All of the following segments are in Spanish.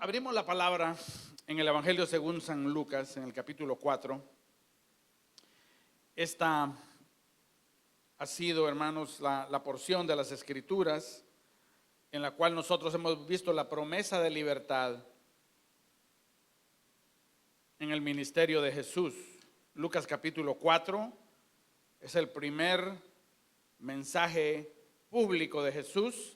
Abrimos la palabra en el Evangelio según San Lucas, en el capítulo 4. Esta ha sido, hermanos, la porción de las Escrituras en la cual nosotros hemos visto la promesa de libertad en el ministerio de Jesús. Lucas capítulo 4 es el primer mensaje público de Jesús.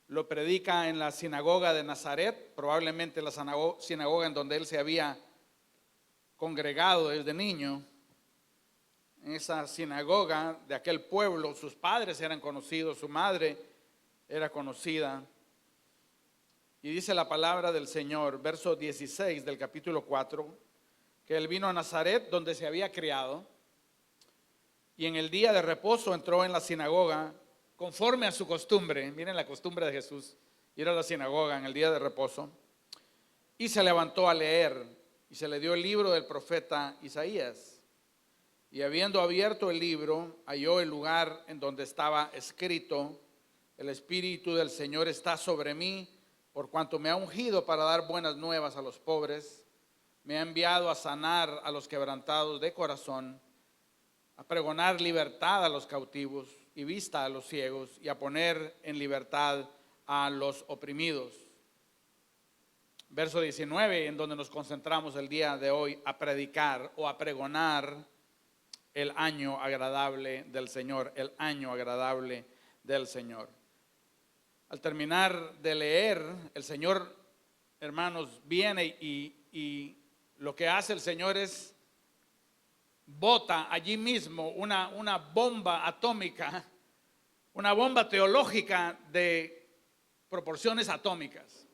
Lo predica en la sinagoga de Nazaret, probablemente la sinagoga en donde él se había congregado desde niño. En esa sinagoga de aquel pueblo, sus padres eran conocidos, su madre era conocida. Y dice la palabra del Señor, verso 16 del capítulo 4, que él vino a Nazaret, donde se había criado, y en el día de reposo entró en la sinagoga, conforme a su costumbre. Miren la costumbre de Jesús, ir a la sinagoga en el día de reposo, y se levantó a leer, y se le dio el libro del profeta Isaías. Y habiendo abierto el libro, halló el lugar en donde estaba escrito: el Espíritu del Señor está sobre mí, por cuanto me ha ungido para dar buenas nuevas a los pobres, me ha enviado a sanar a los quebrantados de corazón, a pregonar libertad a los cautivos y vista a los ciegos, y a poner en libertad a los oprimidos. Verso 19, en donde nos concentramos el día de hoy, a predicar o a pregonar el año agradable del Señor, el año agradable del Señor. Al terminar de leer, el Señor, hermanos, viene y lo que hace el Señor es bota allí mismo una bomba atómica, una bomba teológica de proporciones atómicas.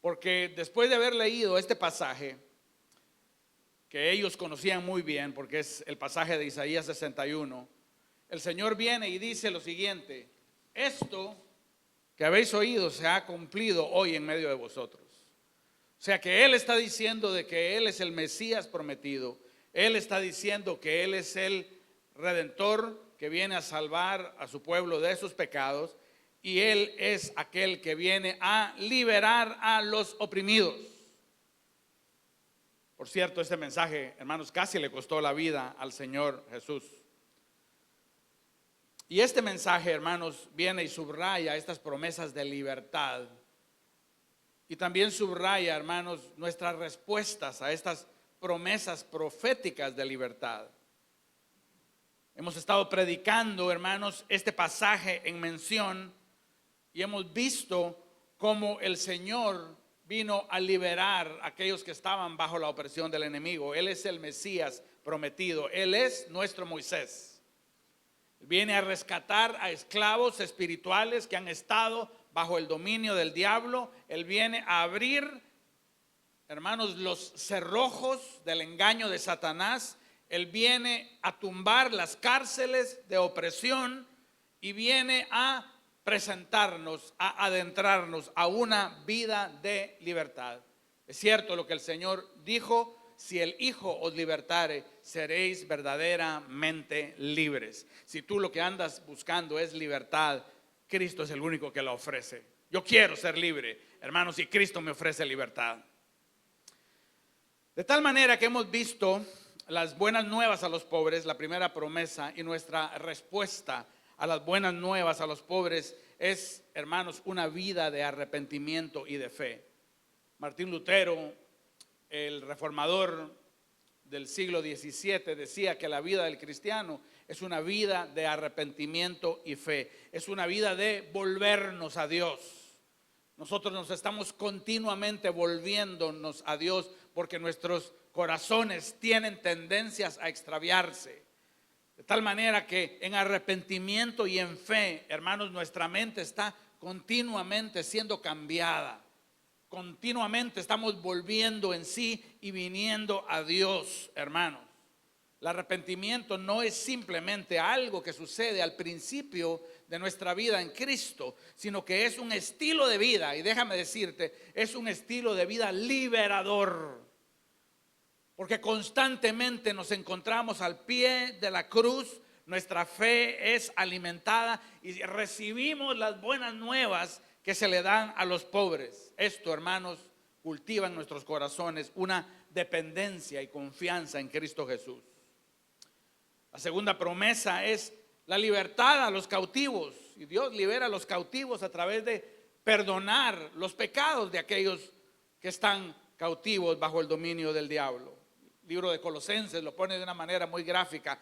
Porque después de haber leído este pasaje, que ellos conocían muy bien, porque es el pasaje de Isaías 61, el Señor viene y dice lo siguiente: esto que habéis oído se ha cumplido hoy en medio de vosotros. O sea que Él está diciendo de que Él es el Mesías prometido. Él está diciendo que Él es el Redentor que viene a salvar a su pueblo de sus pecados, y Él es aquel que viene a liberar a los oprimidos. Por cierto, este mensaje, hermanos, casi le costó la vida al Señor Jesús. Y este mensaje, hermanos, viene y subraya estas promesas de libertad. Y también subraya, hermanos, nuestras respuestas a estas promesas proféticas de libertad. Hemos estado predicando, hermanos, este pasaje en mención, y hemos visto cómo el Señor vino a liberar a aquellos que estaban bajo la opresión del enemigo. Él es el Mesías prometido. Él es nuestro Moisés. Viene a rescatar a esclavos espirituales que han estado bajo el dominio del diablo. Él viene a abrir, hermanos, los cerrojos del engaño de Satanás. Él viene a tumbar las cárceles de opresión y viene a presentarnos, a adentrarnos a una vida de libertad. Es cierto lo que el Señor dijo: si el Hijo os libertare, seréis verdaderamente libres. Si tú lo que andas buscando es libertad, Cristo es el único que la ofrece. Yo quiero ser libre, hermanos, y Cristo me ofrece libertad. De tal manera que hemos visto las buenas nuevas a los pobres, la primera promesa, y nuestra respuesta a las buenas nuevas a los pobres es, hermanos, una vida de arrepentimiento y de fe. Martín Lutero, el reformador del siglo XVII, decía que la vida del cristiano es una vida de arrepentimiento y fe. Es una vida de volvernos a Dios. Nosotros nos estamos continuamente volviéndonos a Dios porque nuestros corazones tienen tendencias a extraviarse. De tal manera que en arrepentimiento y en fe, hermanos, nuestra mente está continuamente siendo cambiada. Continuamente estamos volviendo en sí y viniendo a Dios, hermanos. El arrepentimiento no es simplemente algo que sucede al principio de nuestra vida en Cristo, sino que es un estilo de vida. Y déjame decirte, es un estilo de vida liberador. Porque constantemente nos encontramos al pie de la cruz, nuestra fe es alimentada y recibimos las buenas nuevas que se le dan a los pobres. Esto, hermanos, cultiva en nuestros corazones una dependencia y confianza en Cristo Jesús. La segunda promesa es la libertad a los cautivos. Y Dios libera a los cautivos a través de perdonar los pecados de aquellos que están cautivos bajo el dominio del diablo. El libro de Colosenses lo pone de una manera muy gráfica.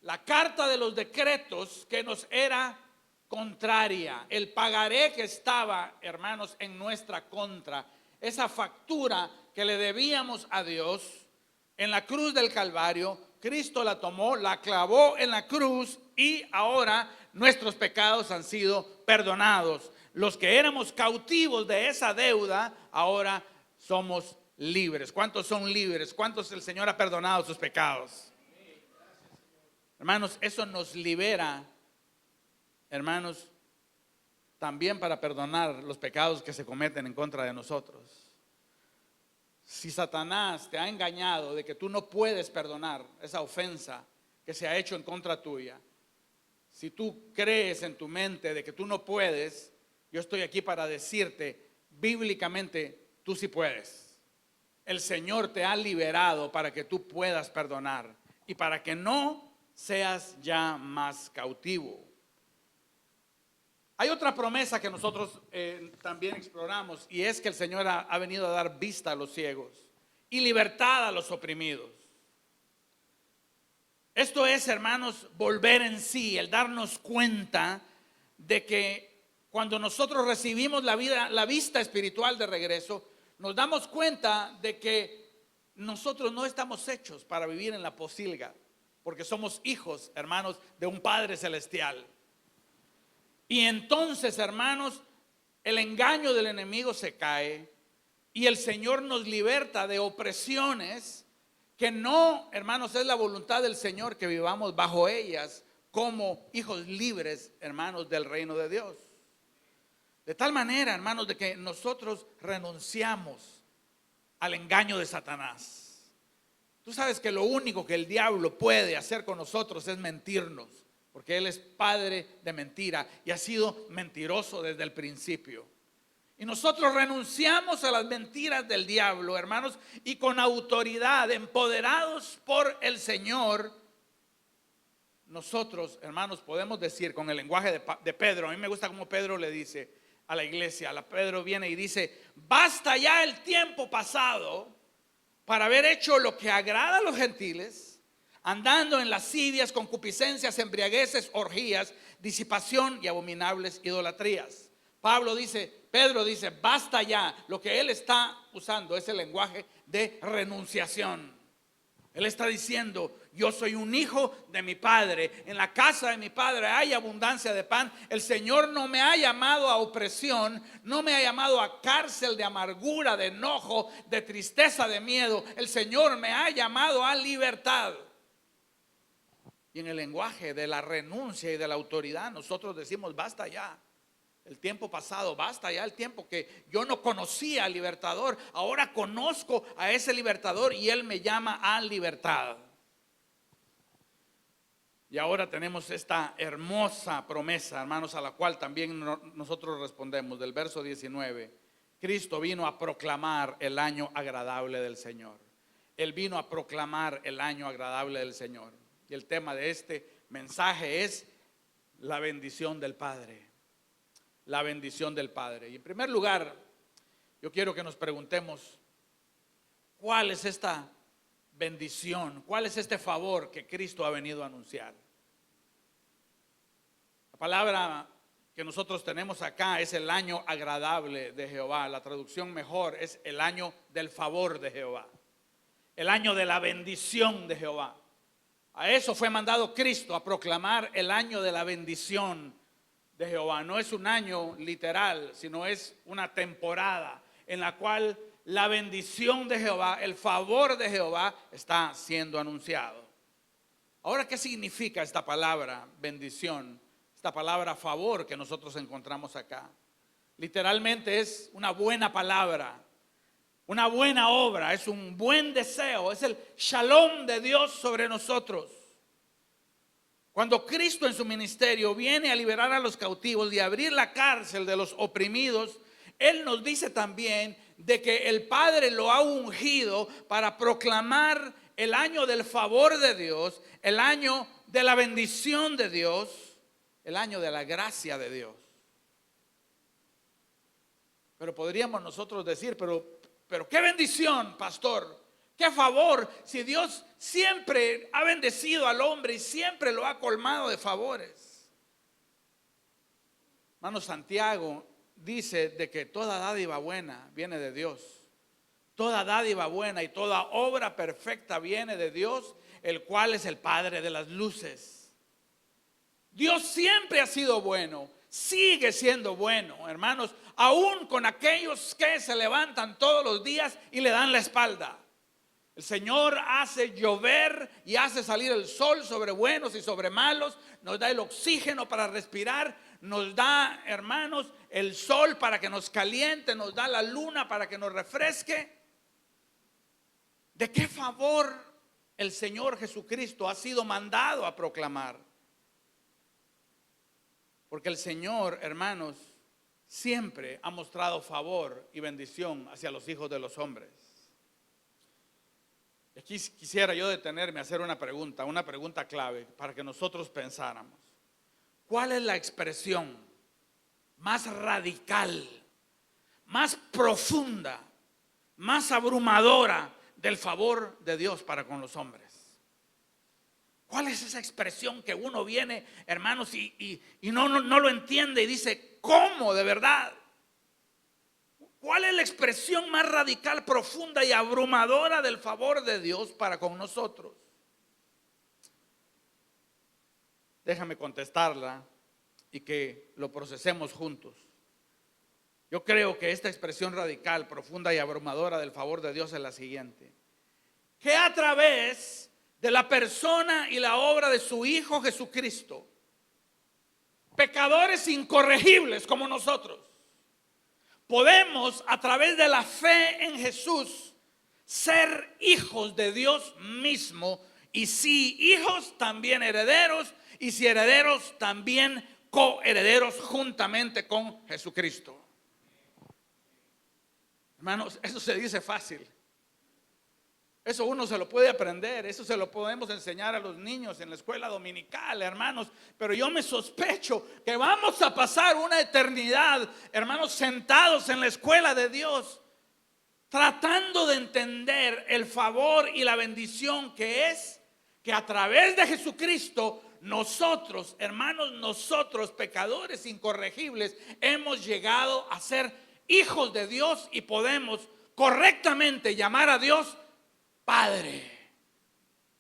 La carta de los decretos que nos era contraria, el pagaré que estaba, hermanos, en nuestra contra, esa factura que le debíamos a Dios en la cruz del Calvario, Cristo la tomó, la clavó en la cruz y ahora nuestros pecados han sido perdonados. Los que éramos cautivos de esa deuda, ahora somos libres. ¿Cuántos son libres? ¿Cuántos el Señor ha perdonado sus pecados? Hermanos, eso nos libera, hermanos, también para perdonar los pecados que se cometen en contra de nosotros. Si Satanás te ha engañado de que tú no puedes perdonar esa ofensa que se ha hecho en contra tuya, si tú crees en tu mente de que tú no puedes, yo estoy aquí para decirte, bíblicamente, tú sí puedes. El Señor te ha liberado para que tú puedas perdonar y para que no seas ya más cautivo. Hay otra promesa que nosotros también exploramos, y es que el Señor ha venido a dar vista a los ciegos y libertad a los oprimidos. Esto es, hermanos, volver en sí, el darnos cuenta de que cuando nosotros recibimos la vista espiritual de regreso, nos damos cuenta de que nosotros no estamos hechos para vivir en la pocilga, porque somos hijos, hermanos, de un Padre celestial. Y entonces, hermanos, el engaño del enemigo se cae y el Señor nos liberta de opresiones que no, hermanos, es la voluntad del Señor que vivamos bajo ellas como hijos libres, hermanos, del reino de Dios. De tal manera, hermanos, de que nosotros renunciamos al engaño de Satanás. Tú sabes que lo único que el diablo puede hacer con nosotros es mentirnos, porque él es padre de mentira y ha sido mentiroso desde el principio. Y nosotros renunciamos a las mentiras del diablo, hermanos, y con autoridad, empoderados por el Señor, nosotros, hermanos, podemos decir con el lenguaje de Pedro. A mí me gusta como Pedro le dice a la iglesia. Pedro viene y dice: basta ya el tiempo pasado para haber hecho lo que agrada a los gentiles, andando en lascivias, concupiscencias, embriagueces, orgías, disipación y abominables idolatrías. Pedro dice, basta ya. Lo que él está usando es el lenguaje de renunciación. Él está diciendo: yo soy un hijo de mi padre, en la casa de mi padre hay abundancia de pan. El Señor no me ha llamado a opresión, no me ha llamado a cárcel de amargura, de enojo, de tristeza, de miedo. El Señor me ha llamado a libertad. Y en el lenguaje de la renuncia y de la autoridad, nosotros decimos: basta ya el tiempo pasado, basta ya el tiempo que yo no conocía al libertador. Ahora conozco a ese libertador y él me llama a libertad. Y ahora tenemos esta hermosa promesa, hermanos, a la cual también nosotros respondemos. Del verso 19, Cristo vino a proclamar el año agradable del Señor. Él vino a proclamar el año agradable del Señor. Y el tema de este mensaje es la bendición del Padre. La bendición del Padre. Y en primer lugar, yo quiero que nos preguntemos: ¿cuál es esta bendición? ¿Cuál es este favor que Cristo ha venido a anunciar? La palabra que nosotros tenemos acá es el año agradable de Jehová. La traducción mejor es el año del favor de Jehová, el año de la bendición de Jehová. A eso fue mandado Cristo, a proclamar el año de la bendición de Jehová. No es un año literal, sino es una temporada en la cual la bendición de Jehová, el favor de Jehová está siendo anunciado. Ahora, ¿qué significa esta palabra bendición? Esta palabra favor que nosotros encontramos acá. Literalmente es una buena palabra, una buena obra, es un buen deseo, es el shalom de Dios sobre nosotros. Cuando Cristo en su ministerio viene a liberar a los cautivos y a abrir la cárcel de los oprimidos, Él nos dice también de que el Padre lo ha ungido para proclamar el año del favor de Dios, el año de la bendición de Dios, el año de la gracia de Dios. Pero podríamos nosotros decir, pero qué bendición, pastor, qué favor, si Dios siempre ha bendecido al hombre y siempre lo ha colmado de favores. Hermano, Santiago dice de que toda dádiva buena viene de Dios. Toda dádiva buena y toda obra perfecta viene de Dios, el cual es el Padre de las luces. Dios siempre ha sido bueno, sigue siendo bueno, hermanos, aún con aquellos que se levantan todos los días y le dan la espalda. El Señor hace llover y hace salir el sol sobre buenos y sobre malos, nos da el oxígeno para respirar, nos da, hermanos, el sol para que nos caliente, nos da la luna para que nos refresque. ¿De qué favor el Señor Jesucristo ha sido mandado a proclamar? Porque el Señor, hermanos, siempre ha mostrado favor y bendición hacia los hijos de los hombres. Aquí quisiera yo detenerme a hacer una pregunta clave para que nosotros pensáramos. ¿Cuál es la expresión más radical, más profunda, más abrumadora del favor de Dios para con los hombres? ¿Cuál es esa expresión que uno viene, hermanos, y no lo entiende y dice, ¿cómo de verdad? ¿Cuál es la expresión más radical, profunda y abrumadora del favor de Dios para con nosotros? Déjame contestarla y que lo procesemos juntos. Yo creo que esta expresión radical, profunda y abrumadora del favor de Dios es la siguiente: que a través de la persona y la obra de su Hijo Jesucristo, pecadores incorregibles como nosotros, podemos a través de la fe en Jesús ser hijos de Dios mismo, y si hijos, también herederos, y si herederos, también coherederos juntamente con Jesucristo. Hermanos, eso se dice fácil. Eso uno se lo puede aprender, eso se lo podemos enseñar a los niños en la escuela dominical, hermanos. Pero yo me sospecho que vamos a pasar una eternidad, hermanos, sentados en la escuela de Dios, tratando de entender el favor y la bendición que es que a través de Jesucristo nosotros, hermanos, nosotros pecadores incorregibles, hemos llegado a ser hijos de Dios y podemos correctamente llamar a Dios Padre.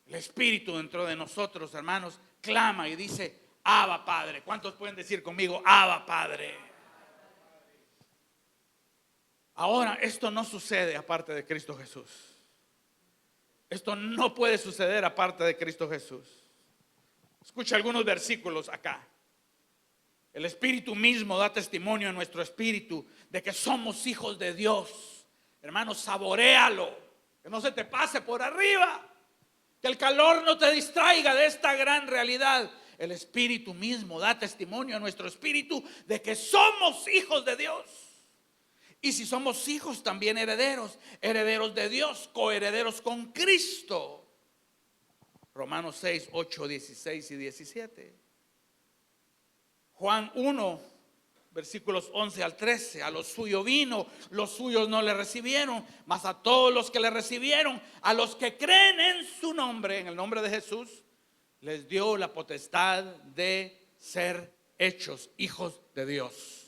El Espíritu dentro de nosotros, hermanos, clama y dice, Abba Padre. ¿Cuántos pueden decir conmigo, Abba Padre? Ahora, esto no sucede aparte de Cristo Jesús. Esto no puede suceder aparte de Cristo Jesús. Escucha algunos versículos acá. El Espíritu mismo da testimonio en nuestro espíritu de que somos hijos de Dios. Hermanos, saboréalo. Que no se te pase por arriba, que el calor no te distraiga de esta gran realidad. El Espíritu mismo da testimonio a nuestro espíritu de que somos hijos de Dios. Y si somos hijos, también herederos, herederos de Dios, coherederos con Cristo. Romanos 6, 8, 16 y 17. Juan 1, versículos 11 al 13, a los suyos vino, los suyos no le recibieron, mas a todos los que le recibieron, a los que creen en su nombre, en el nombre de Jesús, les dio la potestad de ser hechos hijos de Dios.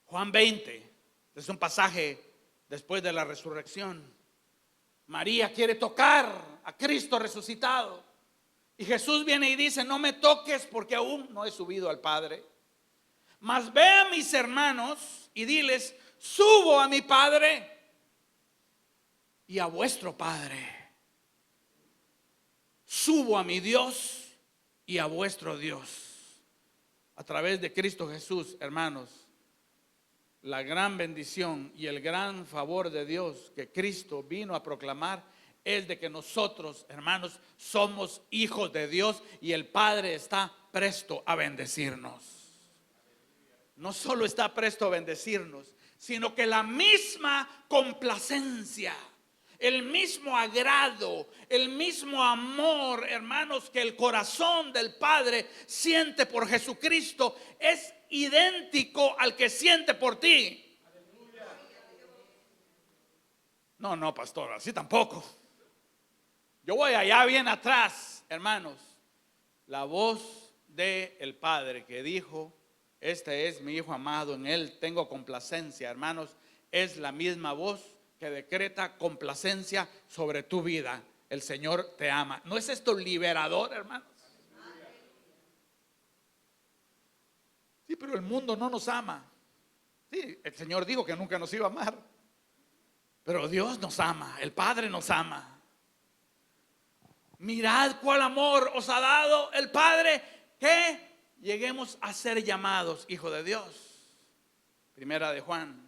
Juan 20, es un pasaje después de la resurrección. María quiere tocar a Cristo resucitado. Y Jesús viene y dice, no me toques porque aún no he subido al Padre. Mas ve a mis hermanos y diles, subo a mi Padre y a vuestro Padre. Subo a mi Dios y a vuestro Dios. A través de Cristo Jesús, hermanos, la gran bendición y el gran favor de Dios que Cristo vino a proclamar es de que nosotros, hermanos, somos hijos de Dios y el Padre está presto a bendecirnos. No solo está presto a bendecirnos, sino que la misma complacencia, el mismo agrado, el mismo amor, hermanos, que el corazón del Padre siente por Jesucristo es idéntico al que siente por ti. No, pastor, así tampoco. Yo voy allá bien atrás, hermanos. La voz del Padre que dijo: este es mi Hijo amado, en él tengo complacencia, hermanos, es la misma voz que decreta complacencia sobre tu vida. El Señor te ama. ¿No es esto liberador, hermanos? Sí, pero el mundo no nos ama. Sí, el Señor dijo que nunca nos iba a amar, pero Dios nos ama, el Padre nos ama. Mirad cuál amor os ha dado el Padre, que lleguemos a ser llamados hijos de Dios. Primera de Juan.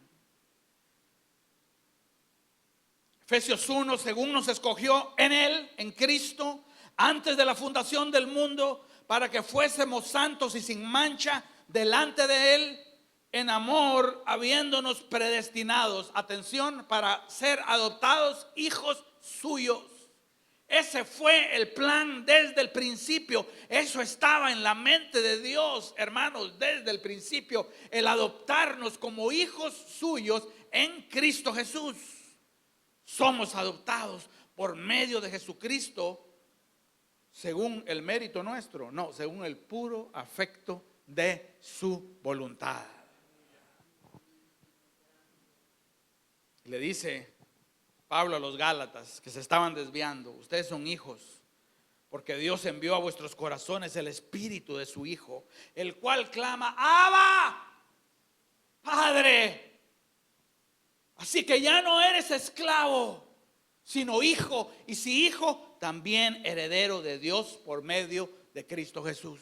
Efesios 1, según nos escogió en Él, en Cristo, antes de la fundación del mundo, para que fuésemos santos y sin mancha delante de Él, en amor, habiéndonos predestinados, atención, para ser adoptados hijos suyos. Ese fue el plan desde el principio. Eso estaba en la mente de Dios, hermanos, desde el principio, el adoptarnos como hijos suyos en Cristo Jesús. Somos adoptados por medio de Jesucristo, según el mérito nuestro, no, según el puro afecto de su voluntad. Le dice Pablo a los Gálatas que se estaban desviando: ustedes son hijos, porque Dios envió a vuestros corazones el espíritu de su Hijo, el cual clama: Abba, Padre. Así que ya no eres esclavo, sino hijo, y si hijo, también heredero de Dios por medio de Cristo Jesús.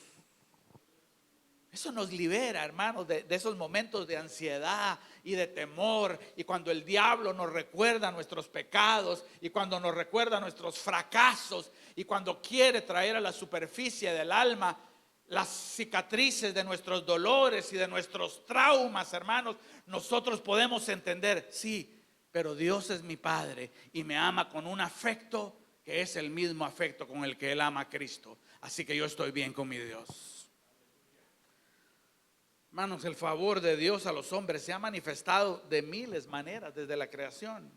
Eso nos libera, hermanos, de esos momentos de ansiedad y de temor, y cuando el diablo nos recuerda nuestros pecados, y cuando nos recuerda nuestros fracasos, y cuando quiere traer a la superficie del alma las cicatrices de nuestros dolores y de nuestros traumas, hermanos, nosotros podemos entender: sí, pero Dios es mi Padre y me ama con un afecto que es el mismo afecto con el que Él ama a Cristo. Así que yo estoy bien con mi Dios. Hermanos, el favor de Dios a los hombres se ha manifestado de miles maneras desde la creación,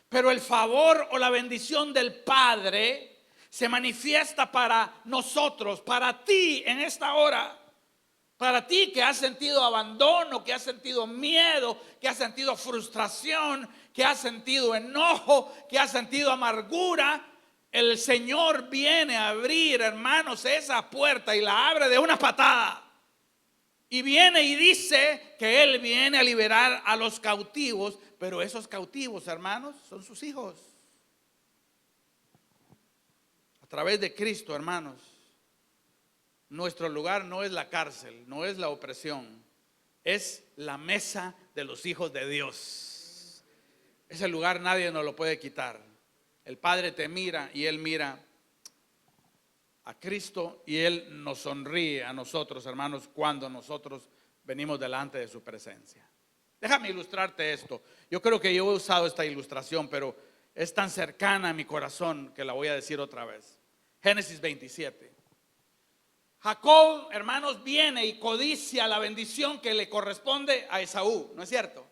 pero el favor o la bendición del Padre se manifiesta para nosotros, para ti en esta hora. Para ti que has sentido abandono, que has sentido miedo, que has sentido frustración, que has sentido enojo, que has sentido amargura, el Señor viene a abrir, hermanos, esa puerta y la abre de una patada. Y viene y dice que Él viene a liberar a los cautivos, pero esos cautivos, hermanos, son sus hijos. A través de Cristo, hermanos, nuestro lugar no es la cárcel, no es la opresión, es la mesa de los hijos de Dios. Ese lugar nadie nos lo puede quitar. El Padre te mira y Él mira a Cristo y Él nos sonríe a nosotros, hermanos, cuando nosotros venimos delante de su presencia. Déjame ilustrarte esto. Yo creo que yo he usado esta ilustración, pero es tan cercana a mi corazón que la voy a decir otra vez. Génesis 27. Jacob, hermanos, viene y codicia la bendición que le corresponde a Esaú, ¿no es cierto?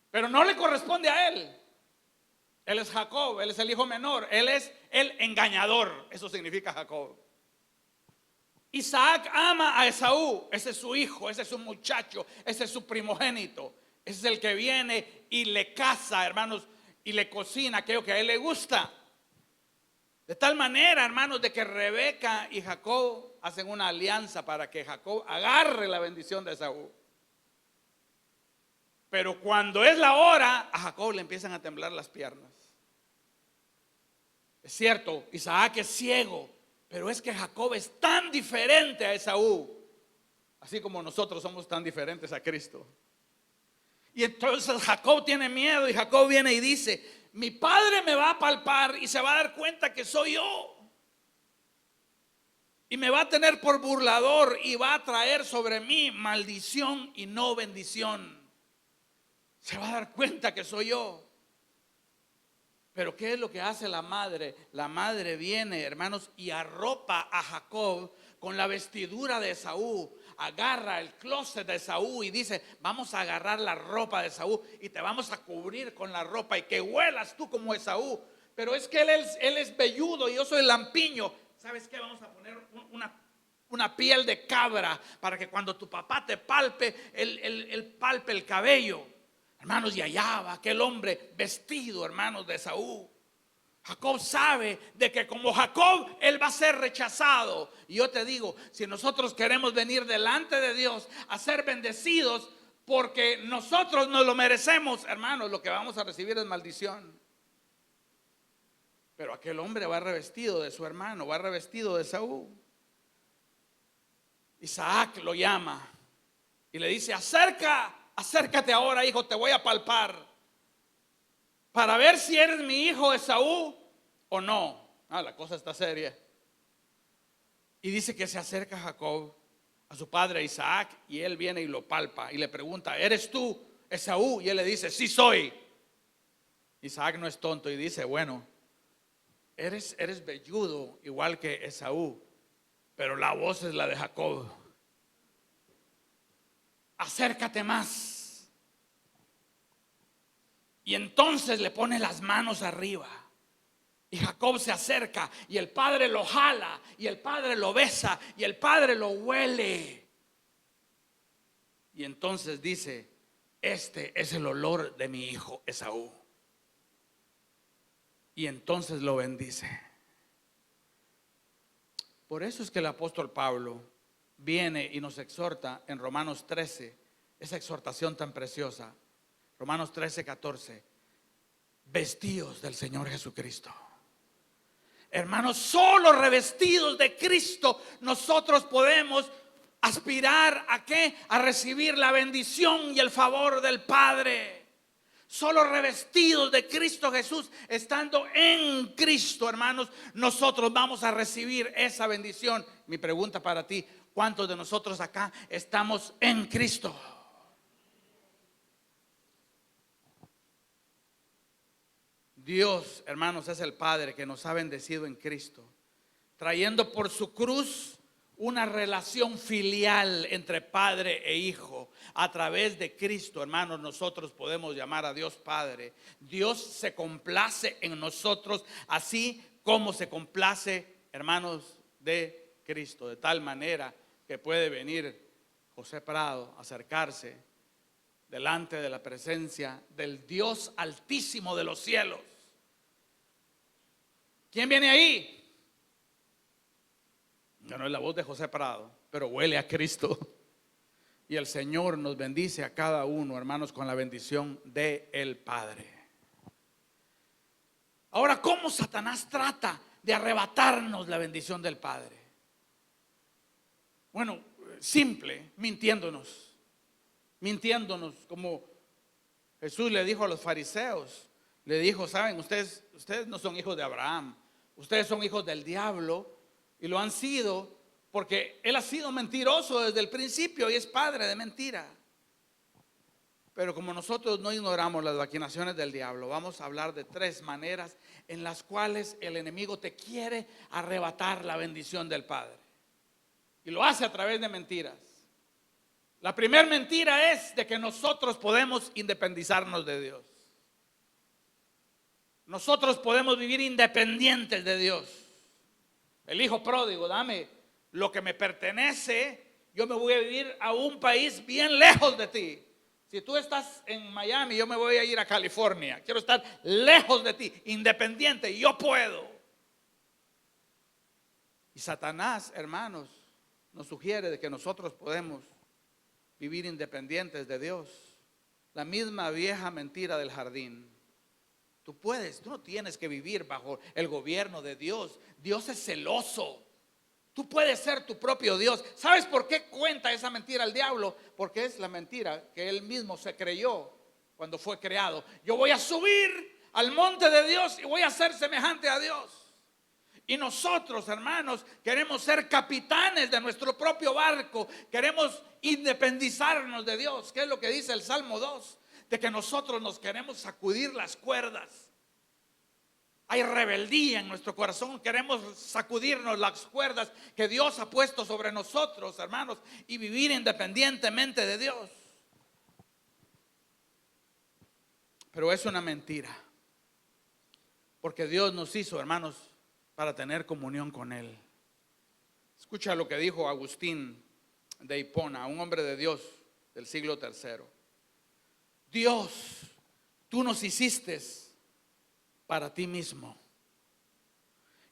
Pero no le corresponde a él. Él es Jacob, él es el hijo menor, él es el engañador, eso significa Jacob. Isaac ama a Esaú, ese es su hijo, ese es su muchacho, ese es su primogénito. Ese es el que viene y le caza, hermanos, y le cocina aquello que a él le gusta. De tal manera, hermanos, de que Rebeca y Jacob hacen una alianza para que Jacob agarre la bendición de Esaú. Pero cuando es la hora, a Jacob le empiezan a temblar las piernas. Es cierto, Isaac es ciego, pero es que Jacob es tan diferente a Esaú, así como nosotros somos tan diferentes a Cristo. Y entonces Jacob tiene miedo y Jacob viene y dice: mi padre me va a palpar y se va a dar cuenta que soy yo. Y me va a tener por burlador y va a traer sobre mí maldición y no bendición. se va a dar cuenta que soy yo. Pero ¿qué es lo que hace la madre? La madre viene, hermanos, y arropa a Jacob con la vestidura de Esaú. Agarra el closet de Esaú y dice: vamos a agarrar la ropa de Esaú y te vamos a cubrir con la ropa y que huelas tú como Esaú. Pero es que él es velludo y yo soy lampiño. ¿Sabes qué? Vamos a poner una piel de cabra para que cuando tu papá te palpe, él palpe el cabello. Hermanos, y allá va aquel hombre vestido, hermanos, de Esaú. Jacob sabe de que como Jacob, él va a ser rechazado. Y yo te digo, si nosotros queremos venir delante de Dios a ser bendecidos, porque nosotros nos lo merecemos, hermanos, lo que vamos a recibir es maldición. Pero aquel hombre va revestido de su hermano, va revestido de Esaú. Isaac lo llama y le dice: acércate ahora, hijo, te voy a palpar para ver si eres mi hijo Esaú o no. La cosa está seria. Y dice que se acerca Jacob a su padre Isaac y él viene y lo palpa y le pregunta: ¿eres tú Esaú? Y él le dice: sí soy. Isaac no es tonto y dice: bueno, eres velludo igual que Esaú, pero la voz es la de Jacob. Acércate más. Y entonces le pone las manos arriba. Y Jacob se acerca y el padre lo jala y el padre lo besa y el padre lo huele. Y entonces dice: este es el olor de mi hijo Esaú. Y entonces lo bendice. Por eso es que el apóstol Pablo viene y nos exhorta en Romanos 13, esa exhortación tan preciosa. Romanos 13, 14. Vestíos del Señor Jesucristo. Hermanos, solo revestidos de Cristo nosotros podemos aspirar ¿a qué? A recibir la bendición y el favor del Padre. Solo revestidos de Cristo Jesús, estando en Cristo, hermanos, nosotros vamos a recibir esa bendición. Mi pregunta para ti: ¿cuántos de nosotros acá estamos en Cristo? Dios, hermanos, es el Padre que nos ha bendecido en Cristo, trayendo por su cruz una relación filial entre padre e hijo. A través de Cristo, hermanos, nosotros podemos llamar a Dios Padre. Dios se complace en nosotros, así como se complace, hermanos, de Cristo. De tal manera que puede venir José Prado, acercarse delante de la presencia del Dios Altísimo de los cielos. ¿Quién viene ahí? Ya no es la voz de José Prado, pero huele a Cristo. Y el Señor nos bendice a cada uno, hermanos, con la bendición del Padre. Ahora, ¿cómo Satanás trata de arrebatarnos la bendición del Padre? Bueno, simple, mintiéndonos, como Jesús le dijo a los fariseos. Le dijo: saben, ustedes no son hijos de Abraham, ustedes son hijos del diablo. Y lo han sido porque él ha sido mentiroso desde el principio y es padre de mentira. Pero como nosotros no ignoramos las maquinaciones del diablo, vamos a hablar de 3 maneras en las cuales el enemigo te quiere arrebatar la bendición del Padre. Y lo hace a través de mentiras. La primera mentira es de que nosotros podemos independizarnos de Dios. Nosotros podemos vivir independientes de Dios. El hijo pródigo: dame lo que me pertenece, yo me voy a vivir a un país bien lejos de ti. Si tú estás en Miami, yo me voy a ir a California. Quiero estar lejos de ti, independiente, yo puedo. Y Satanás, hermanos, nos sugiere de que nosotros podemos vivir independientes de Dios. La misma vieja mentira del jardín. Tú no tienes que vivir bajo el gobierno de Dios. Dios es celoso. Tú puedes ser tu propio Dios. ¿Sabes por qué cuenta esa mentira el diablo? Porque es la mentira que él mismo se creyó cuando fue creado. Yo voy a subir al monte de Dios y voy a ser semejante a Dios. Y nosotros, hermanos, queremos ser capitanes de nuestro propio barco. Queremos independizarnos de Dios. ¿Qué es lo que dice el Salmo 2? de que nosotros nos queremos sacudir las cuerdas. Hay rebeldía en nuestro corazón, queremos sacudirnos las cuerdas que Dios ha puesto sobre nosotros, hermanos, y vivir independientemente de Dios. Pero es una mentira, porque Dios nos hizo, hermanos, para tener comunión con Él. Escucha lo que dijo Agustín de Hipona, un hombre de Dios del siglo III. Dios, tú nos hiciste para ti mismo,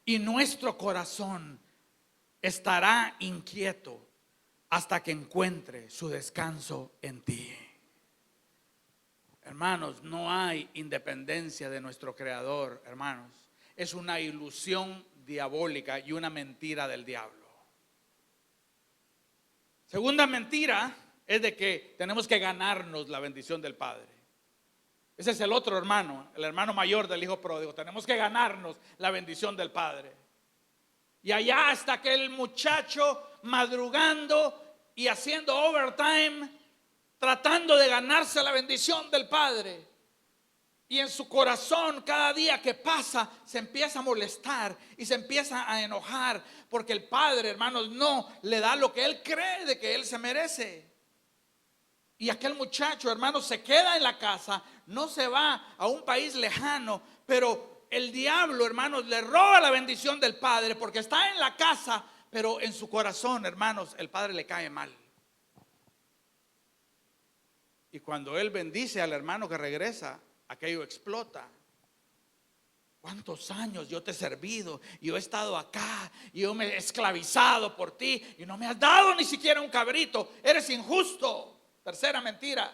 y nuestro corazón estará inquieto hasta que encuentre su descanso en ti. Hermanos, no hay independencia de nuestro Creador, hermanos. Es una ilusión diabólica y una mentira del diablo. Segunda mentira es de que tenemos que ganarnos la bendición del Padre. Ese es el otro hermano, el hermano mayor del hijo pródigo. Tenemos que ganarnos la bendición del Padre. Y allá está aquel muchacho madrugando y haciendo overtime, tratando de ganarse la bendición del Padre. Y en su corazón, cada día que pasa, se empieza a molestar y se empieza a enojar, porque el Padre, hermanos, no le da lo que él cree de que él se merece. Y aquel muchacho, hermanos, se queda en la casa, no se va a un país lejano, pero el diablo, hermanos, le roba la bendición del Padre, porque está en la casa, pero en su corazón, hermanos, el Padre le cae mal. Y cuando él bendice al hermano que regresa, aquello explota. ¿Cuántos años yo te he servido? Yo he estado acá, yo me he esclavizado por ti y no me has dado ni siquiera un cabrito. Eres injusto. Tercera mentira.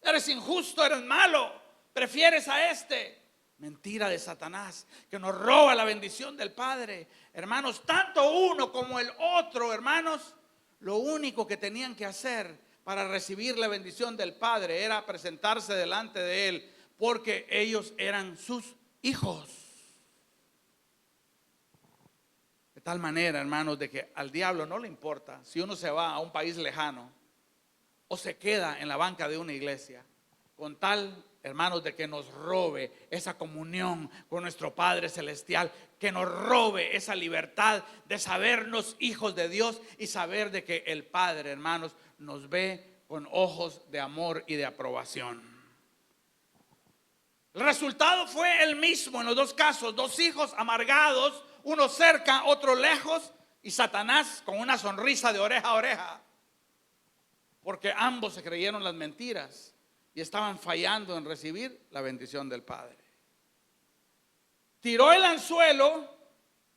Eres injusto, eres malo. Prefieres a este. Mentira de Satanás, que nos roba la bendición del Padre. Hermanos, tanto uno como el otro, hermanos, lo único que tenían que hacer para recibir la bendición del Padre era presentarse delante de Él, porque ellos eran sus hijos. De tal manera, hermanos, de que al diablo no le importa si uno se va a un país lejano o se queda en la banca de una iglesia, con tal, hermanos, de que nos robe esa comunión con nuestro Padre Celestial, que nos robe esa libertad de sabernos hijos de Dios y saber de que el Padre, hermanos, nos ve con ojos de amor y de aprobación. El resultado fue el mismo en los dos casos: dos hijos amargados, uno cerca, otro lejos, y Satanás con una sonrisa de oreja a oreja, porque ambos se creyeron las mentiras y estaban fallando en recibir la bendición del Padre. Tiró el anzuelo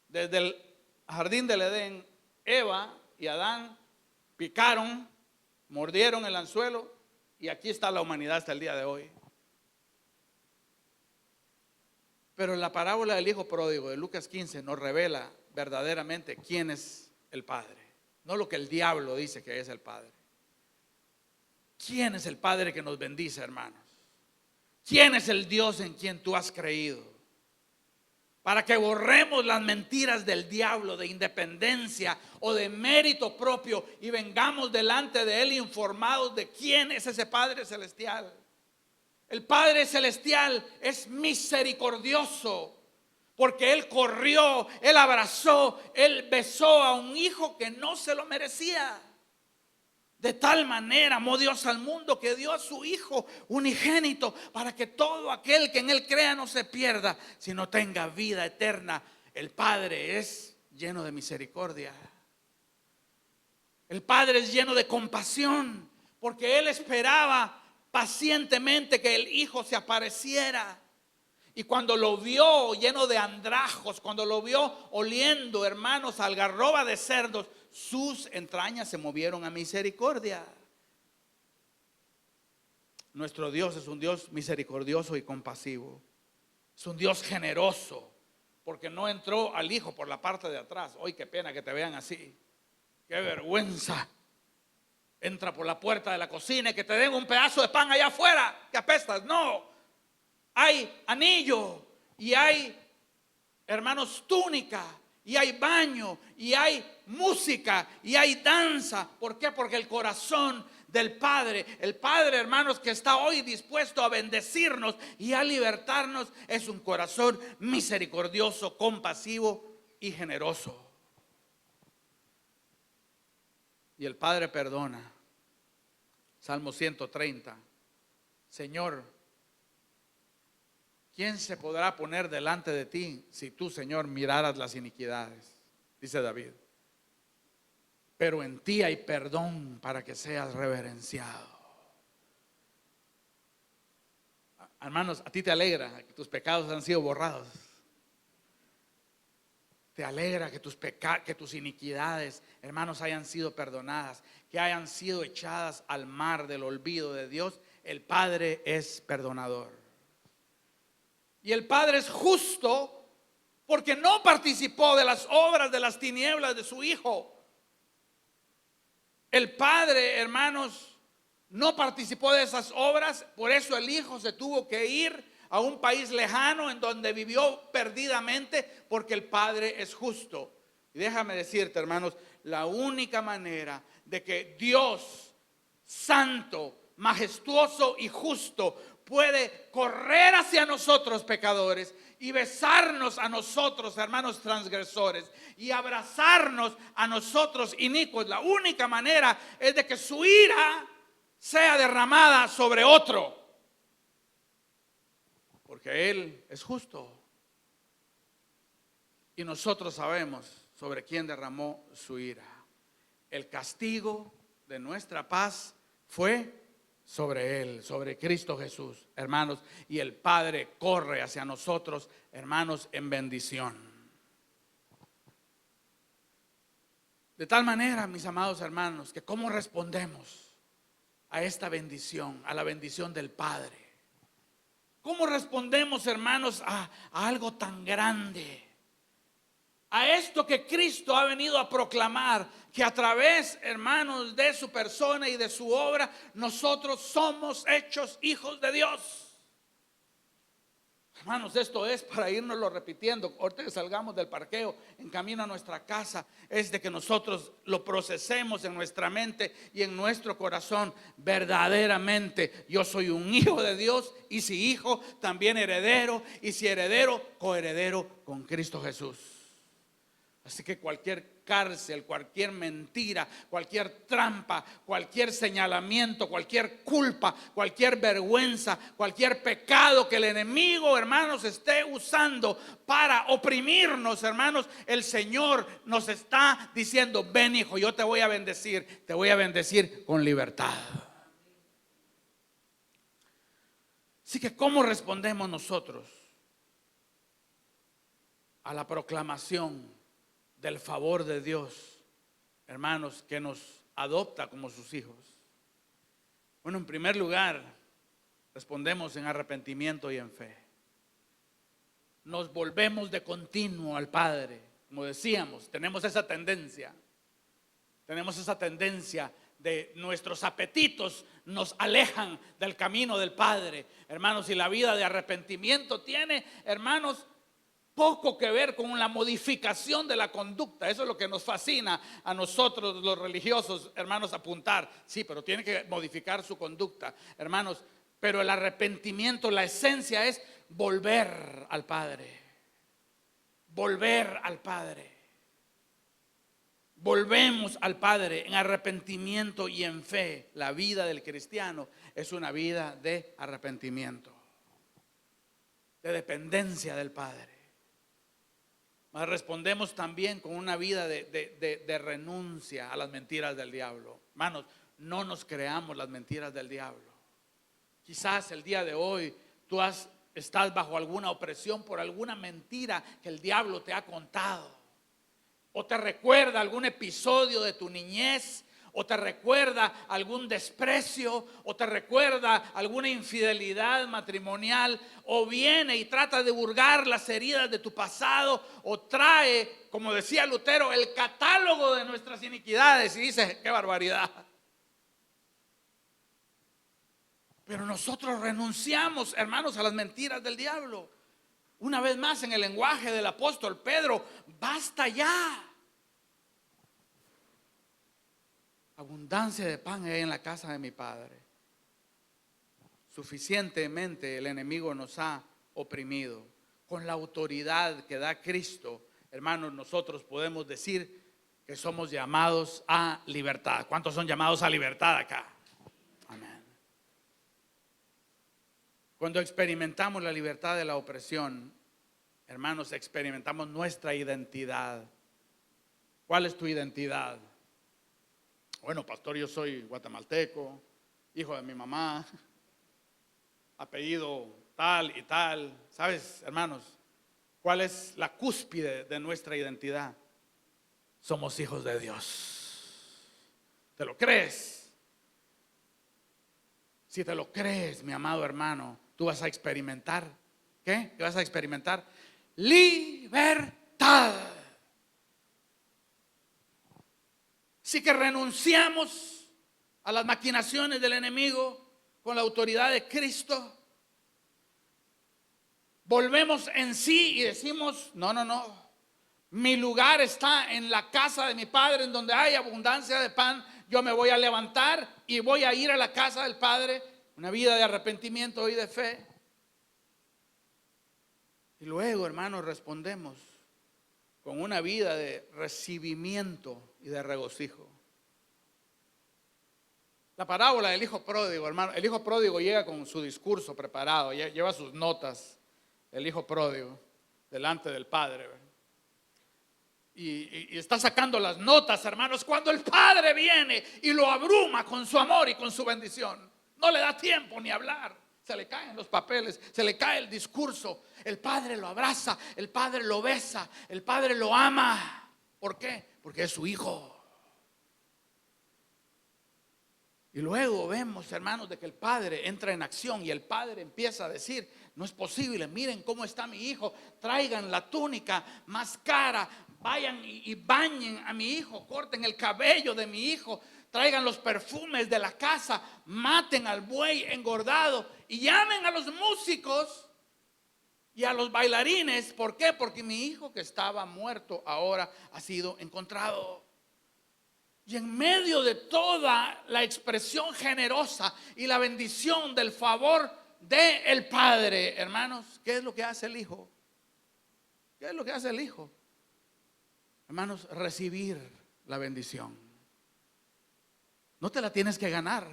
desde el jardín del Edén. Eva y Adán picaron, mordieron el anzuelo, y aquí está la humanidad hasta el día de hoy. Pero la parábola del hijo pródigo de Lucas 15 nos revela verdaderamente quién es el Padre, no lo que el diablo dice que es el Padre. ¿Quién es el Padre que nos bendice, hermanos? ¿Quién es el Dios en quien tú has creído? Para que borremos las mentiras del diablo de independencia o de mérito propio y vengamos delante de Él informados de quién es ese Padre Celestial. El Padre Celestial es misericordioso, porque Él corrió, Él abrazó, Él besó a un hijo que no se lo merecía. De tal manera amó Dios al mundo que dio a su Hijo unigénito, para que todo aquel que en Él crea no se pierda, sino tenga vida eterna. El Padre es lleno de misericordia. El Padre es lleno de compasión, porque Él esperaba pacientemente que el Hijo se apareciera. Y cuando lo vio lleno de andrajos, cuando lo vio oliendo, hermanos, algarroba de cerdos, sus entrañas se movieron a misericordia. Nuestro Dios es un Dios misericordioso y compasivo. Es un Dios generoso, porque no entró al Hijo por la parte de atrás. Hoy qué pena que te vean así. Qué vergüenza. Entra por la puerta de la cocina y que te den un pedazo de pan allá afuera, que apestas. No. Hay anillo y hay, hermanos, túnica, y hay baño, y hay música, y hay danza. ¿Por qué? Porque el corazón del Padre. El Padre, hermanos, que está hoy dispuesto a bendecirnos y a libertarnos, es un corazón misericordioso, compasivo y generoso. Y el Padre perdona. Salmo 130. Señor, ¿quién se podrá poner delante de ti si tú, Señor, miraras las iniquidades? Dice David. Pero en ti hay perdón para que seas reverenciado. Hermanos, a ti te alegra que tus pecados han sido borrados. Te alegra que tus iniquidades, hermanos, hayan sido perdonadas, que hayan sido echadas al mar del olvido de Dios. El Padre es perdonador. Y el Padre es justo porque no participó de las obras de las tinieblas de su Hijo. El Padre, hermanos, no participó de esas obras, por eso el Hijo se tuvo que ir a un país lejano en donde vivió perdidamente, porque el Padre es justo. Y déjame decirte, hermanos, la única manera de que Dios santo, majestuoso y justo puede correr hacia nosotros pecadores y besarnos a nosotros, hermanos transgresores, y abrazarnos a nosotros inicuos, la única manera es de que su ira sea derramada sobre otro, porque Él es justo y nosotros sabemos sobre quién derramó su ira. El castigo de nuestra paz fue sobre Él, sobre Cristo Jesús, hermanos, y el Padre corre hacia nosotros, hermanos, en bendición. De tal manera, mis amados hermanos, que cómo respondemos a esta bendición, a la bendición del Padre. ¿Cómo respondemos, hermanos, a algo tan grande? A esto que Cristo ha venido a proclamar, que a través, hermanos, de su persona y de su obra, nosotros somos hechos hijos de Dios. Hermanos, esto es para irnoslo repitiendo. Ahorita que salgamos del parqueo en camino a nuestra casa, es de que nosotros lo procesemos en nuestra mente y en nuestro corazón. Verdaderamente yo soy un hijo de Dios, y si hijo, también heredero, y si heredero, coheredero con Cristo Jesús. Así que cualquier cárcel, cualquier mentira, cualquier trampa, cualquier señalamiento, cualquier culpa, cualquier vergüenza, cualquier pecado que el enemigo, hermanos, esté usando para oprimirnos, hermanos, el Señor nos está diciendo: ven, hijo, yo te voy a bendecir con libertad. Así que ¿cómo respondemos nosotros a la proclamación del favor de Dios, hermanos, que nos adopta como sus hijos? Bueno, en primer lugar, respondemos en arrepentimiento y en fe. Nos volvemos de continuo al Padre. Como decíamos, tenemos esa tendencia de nuestros apetitos nos alejan del camino del Padre, hermanos, y la vida de arrepentimiento tiene, hermanos, poco que ver con la modificación de la conducta. Eso es lo que nos fascina a nosotros los religiosos, hermanos, apuntar. Sí, pero tiene que modificar su conducta, hermanos. Pero el arrepentimiento, la esencia es volver al Padre. Volver al Padre. Volvemos al Padre en arrepentimiento y en fe. La vida del cristiano es una vida de arrepentimiento, de dependencia del Padre. Respondemos también con una vida de renuncia a las mentiras del diablo. Hermanos, no nos creamos las mentiras del diablo. Quizás el día de hoy tú estás bajo alguna opresión por alguna mentira que el diablo te ha contado, o te recuerda algún episodio de tu niñez, o te recuerda algún desprecio, o te recuerda alguna infidelidad matrimonial, o viene y trata de hurgar las heridas de tu pasado, o trae, como decía Lutero, el catálogo de nuestras iniquidades y dice: qué barbaridad. Pero nosotros renunciamos, hermanos, a las mentiras del diablo. Una vez más, en el lenguaje del apóstol Pedro: basta ya. abundancia de pan hay en la casa de mi Padre. Suficientemente el enemigo nos ha oprimido. Con la autoridad que da Cristo, hermanos, nosotros podemos decir que somos llamados a libertad. ¿Cuántos son llamados a libertad acá? Amén. Cuando experimentamos la libertad de la opresión, hermanos, experimentamos nuestra identidad. ¿Cuál es tu identidad? Bueno, pastor, yo soy guatemalteco, hijo de mi mamá, apellido tal y tal. ¿Sabes, hermanos, cuál es la cúspide de nuestra identidad? Somos hijos de Dios. ¿Te lo crees? Si te lo crees, mi amado hermano, tú vas a experimentar. ¿Qué? ¿Qué vas a experimentar? Libertad. Así que renunciamos a las maquinaciones del enemigo con la autoridad de Cristo. Volvemos en sí y decimos: no. Mi lugar está en la casa de mi Padre, en donde hay abundancia de pan. Yo me voy a levantar y voy a ir a la casa del Padre. Una vida de arrepentimiento y de fe. Y luego, hermanos, respondemos con una vida de recibimiento y de regocijo. La parábola del hijo pródigo, hermano. El hijo pródigo llega con su discurso preparado, lleva sus notas. El hijo pródigo delante del Padre, ¿verdad? Y está sacando las notas, hermanos, cuando el Padre viene y lo abruma con su amor y con su bendición. No le da tiempo ni hablar. Se le caen los papeles, se le cae el discurso. El Padre lo abraza, el Padre lo besa, el Padre lo ama. ¿Por qué? Porque es su hijo. Y luego vemos, hermanos, de que el Padre entra en acción y el Padre empieza a decir: no es posible, miren cómo está mi hijo, traigan la túnica más cara, vayan y bañen a mi hijo, corten el cabello de mi hijo, traigan los perfumes de la casa, maten al buey engordado y llamen a los músicos y a los bailarines. ¿Por qué? Porque mi hijo que estaba muerto ahora ha sido encontrado. Y en medio de toda la expresión generosa y la bendición del favor del Padre, hermanos, ¿qué es lo que hace el Hijo? ¿Qué es lo que hace el Hijo? Hermanos, recibir la bendición. No te la tienes que ganar.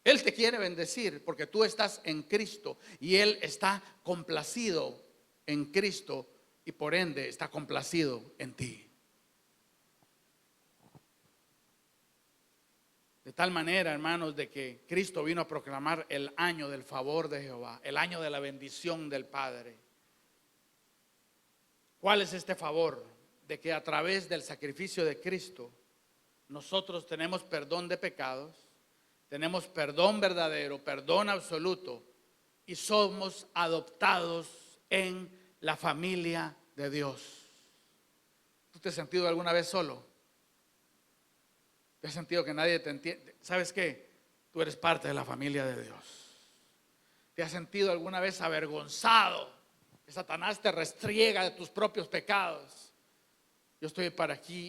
Él te quiere bendecir porque tú estás en Cristo y Él está complacido en Cristo y por ende está complacido en ti. De tal manera, hermanos, de que Cristo vino a proclamar el año del favor de Jehová, el año de la bendición del Padre. ¿Cuál es este favor? De que a través del sacrificio de Cristo nosotros tenemos perdón de pecados, tenemos perdón verdadero, perdón absoluto y somos adoptados en la familia de Dios. ¿Tú te has sentido alguna vez solo? ¿Te has sentido que nadie te entiende? ¿Sabes qué? Tú eres parte de la familia de Dios. ¿Te has sentido alguna vez avergonzado? Que Satanás te restriega de tus propios pecados. Yo estoy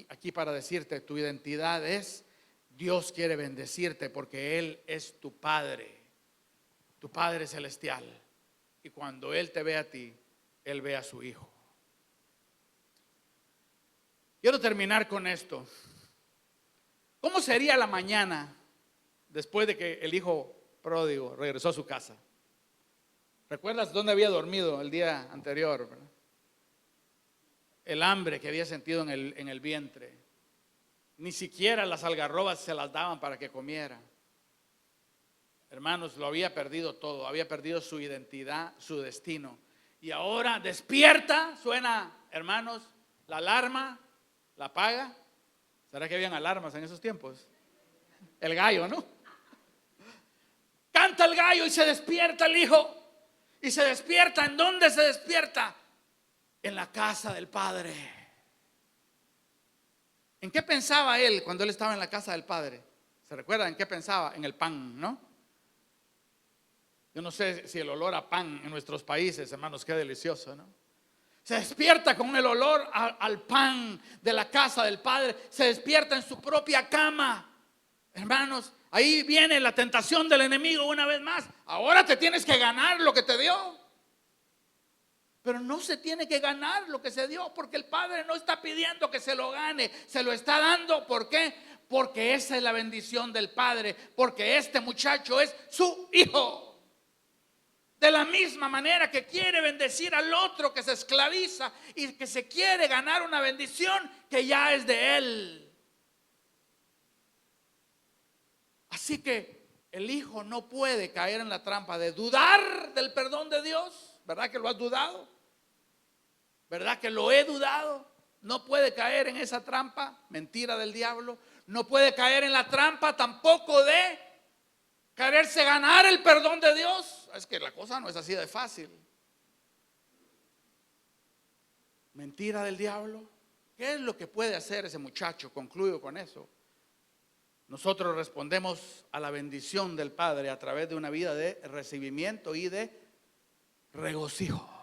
aquí para decirte: tu identidad es: Dios quiere bendecirte porque Él es tu Padre celestial. Y cuando Él te ve a ti, Él ve a su Hijo. Quiero terminar con esto. ¿Cómo sería la mañana después de que el hijo pródigo regresó a su casa? ¿Recuerdas dónde había dormido el día anterior, ¿verdad? El hambre que había sentido en el vientre. Ni siquiera las algarrobas se las daban para que comiera. Hermanos, lo había perdido todo. Había perdido su identidad, su destino. Y ahora despierta, suena, hermanos, la alarma, la apaga. ¿Será que habían alarmas en esos tiempos? El gallo, ¿no? Canta el gallo y se despierta el hijo. Y se despierta. ¿En dónde se despierta? En la casa del Padre. ¿En qué pensaba él cuando él estaba en la casa del Padre? ¿Se recuerda en qué pensaba? En el pan, ¿no? Yo no sé si el olor a pan en nuestros países, hermanos, qué delicioso, ¿no? Se despierta con el olor al pan de la casa del Padre. Se despierta en su propia cama. Hermanos, ahí viene la tentación del enemigo una vez más. Ahora te tienes que ganar lo que te dio. Pero no se tiene que ganar lo que se dio, porque el Padre no está pidiendo que se lo gane, se lo está dando. ¿Por qué? Porque esa es la bendición del Padre, porque este muchacho es su hijo. De la misma manera que quiere bendecir al otro que se esclaviza y que se quiere ganar una bendición que ya es de él. Así que el hijo no puede caer en la trampa de dudar del perdón de Dios. ¿Verdad que lo has dudado? ¿Verdad que lo he dudado? No puede caer en esa trampa, mentira del diablo. No puede caer en la trampa tampoco de quererse ganar el perdón de Dios. Es que la cosa no es así de fácil. Mentira del diablo. ¿Qué es lo que puede hacer ese muchacho? Concluyo con eso. Nosotros respondemos a la bendición del Padre a través de una vida de recibimiento y de regocijo.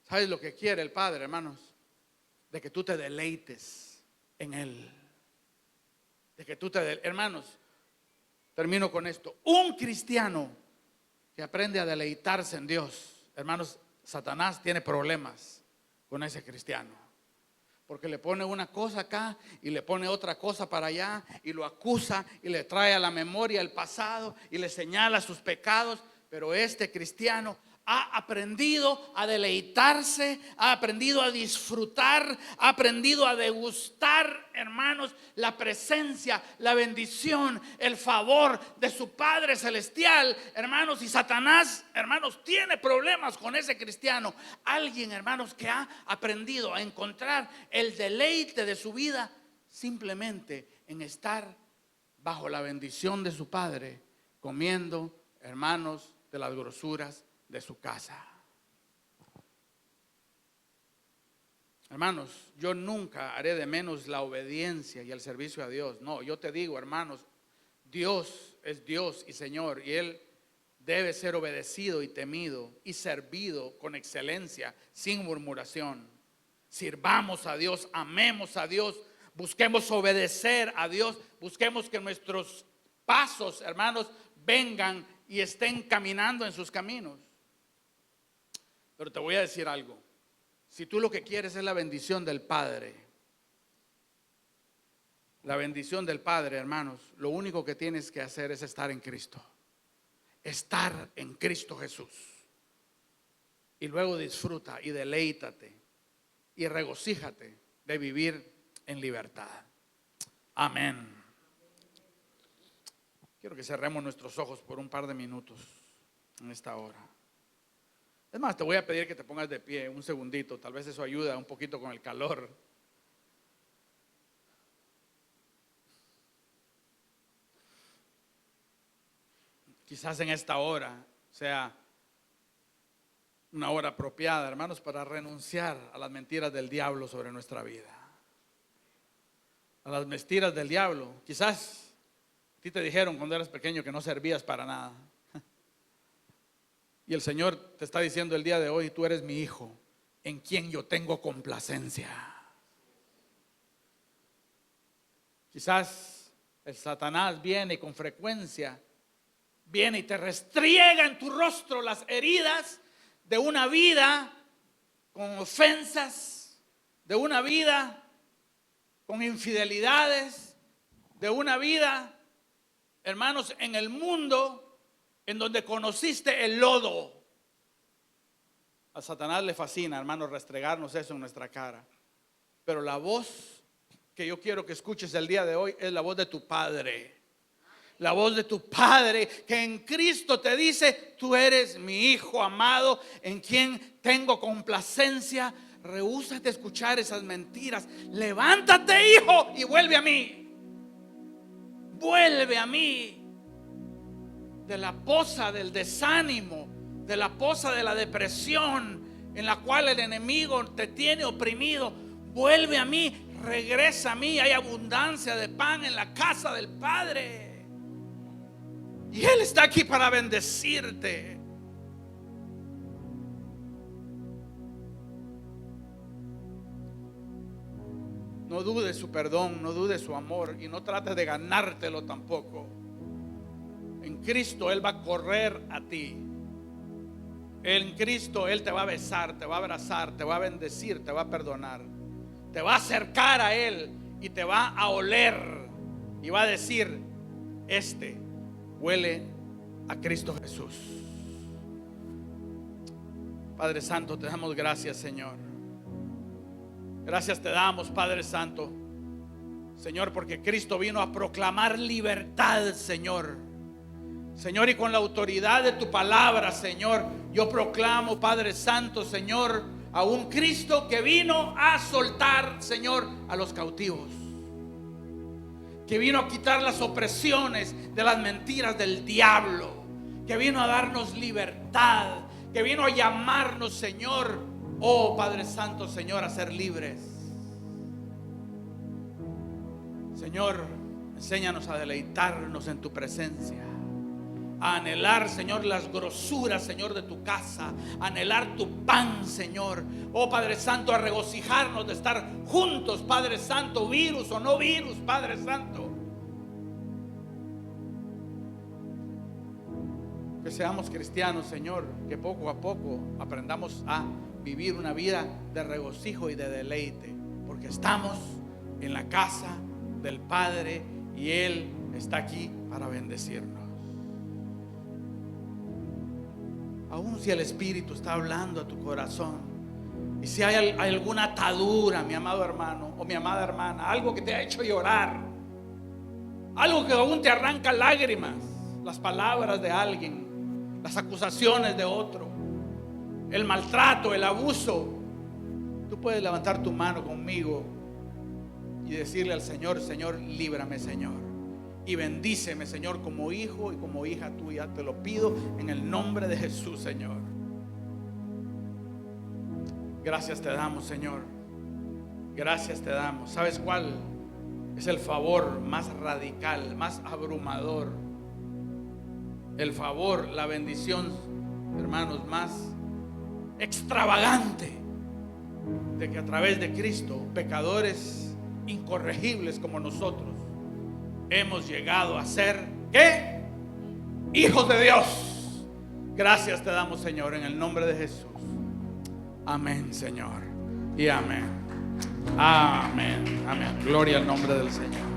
¿Sabes lo que quiere el Padre, hermanos? De que tú te deleites en Él. De que tú hermanos, termino con esto. Un cristiano que aprende a deleitarse en Dios, hermanos, Satanás tiene problemas con ese cristiano. Porque le pone una cosa acá y le pone otra cosa para allá y lo acusa y le trae a la memoria el pasado y le señala sus pecados. Pero este cristiano ha aprendido a deleitarse, ha aprendido a disfrutar, ha aprendido a degustar, hermanos, la presencia, la bendición, el favor de su Padre Celestial, hermanos. Y Satanás, hermanos, tiene problemas con ese cristiano. Alguien, hermanos, que ha aprendido a encontrar el deleite de su vida simplemente en estar bajo la bendición de su Padre, comiendo, hermanos, de las grosuras de su casa. Hermanos, yo nunca haré de menos la obediencia y el servicio a Dios. No, yo te digo, hermanos, Dios es Dios y Señor, y Él debe ser obedecido y temido y servido con excelencia, sin murmuración. Sirvamos a Dios, amemos a Dios, busquemos obedecer a Dios, busquemos que nuestros pasos, hermanos, vengan y estén caminando en sus caminos. Pero te voy a decir algo. Si tú lo que quieres es la bendición del Padre, la bendición del Padre, hermanos, lo único que tienes que hacer es estar en Cristo. Estar en Cristo Jesús. Y luego disfruta y deleítate y regocíjate de vivir en libertad. Amén. Quiero que cerremos nuestros ojos por un par de minutos en esta hora. Es más, te voy a pedir que te pongas de pie un segundito, tal vez eso ayuda un poquito con el calor. Quizás en esta hora sea una hora apropiada, hermanos, para renunciar a las mentiras del diablo sobre nuestra vida. A las mentiras del diablo. Quizás a ti te dijeron cuando eras pequeño que no servías para nada. Y el Señor te está diciendo el día de hoy: tú eres mi hijo, en quien yo tengo complacencia. Quizás el Satanás viene con frecuencia, viene y te restriega en tu rostro las heridas de una vida con ofensas, de una vida con infidelidades, de una vida, hermanos, en el mundo en donde conociste el lodo. A Satanás le fascina, hermanos, restregarnos eso en nuestra cara. Pero la voz que yo quiero que escuches el día de hoy es la voz de tu Padre. La voz de tu Padre que en Cristo te dice: tú eres mi hijo amado, en quien tengo complacencia. Rehúsate a escuchar esas mentiras. Levántate, hijo, y vuelve a mí. Vuelve a mí. De la poza del desánimo, de la poza de la depresión en la cual el enemigo te tiene oprimido. Vuelve a mí, regresa a mí. Hay abundancia de pan en la casa del Padre, y Él está aquí para bendecirte. No dudes su perdón, no dudes su amor y no trates de ganártelo tampoco. En Cristo Él va a correr a ti. En Cristo Él te va a besar, te va a abrazar, te va a bendecir, te va a perdonar. Te va a acercar a Él y te va a oler y va a decir: este huele a Cristo Jesús. Padre Santo, te damos gracias, Señor. Gracias te damos, Padre Santo, Señor, porque Cristo vino a proclamar libertad, Señor. Señor, y con la autoridad de tu palabra, Señor, yo proclamo, Padre Santo, Señor, a un Cristo que vino a soltar, Señor, a los cautivos, que vino a quitar las opresiones de las mentiras del diablo, que vino a darnos libertad, que vino a llamarnos, Señor, oh Padre Santo, Señor, a ser libres. Señor, enséñanos a deleitarnos en tu presencia, a anhelar, Señor, las grosuras, Señor, de tu casa, a anhelar tu pan, Señor. Oh Padre Santo, a regocijarnos de estar juntos, Padre Santo, virus o no virus, Padre Santo. Que seamos cristianos, Señor, que poco a poco aprendamos a vivir una vida de regocijo y de deleite, porque estamos en la casa del Padre y Él está aquí para bendecirnos. Aún si el Espíritu está hablando a tu corazón y si hay alguna atadura, mi amado hermano o mi amada hermana, algo que te ha hecho llorar, algo que aún te arranca lágrimas, las palabras de alguien, las acusaciones de otro, el maltrato, el abuso, tú puedes levantar tu mano conmigo y decirle al Señor: Señor, líbrame, Señor, y bendíceme, Señor, como hijo y como hija tuya. Te lo pido en el nombre de Jesús, Señor. Gracias te damos, Señor. Gracias te damos. ¿Sabes cuál es el favor más radical, más abrumador? El favor, la bendición, hermanos, más extravagante, de que a través de Cristo, pecadores incorregibles como nosotros, hemos llegado a ser, ¿qué? Hijos de Dios. Gracias te damos, Señor, en el nombre de Jesús. Amén, Señor, y amén. Amén, amén. Gloria al nombre del Señor.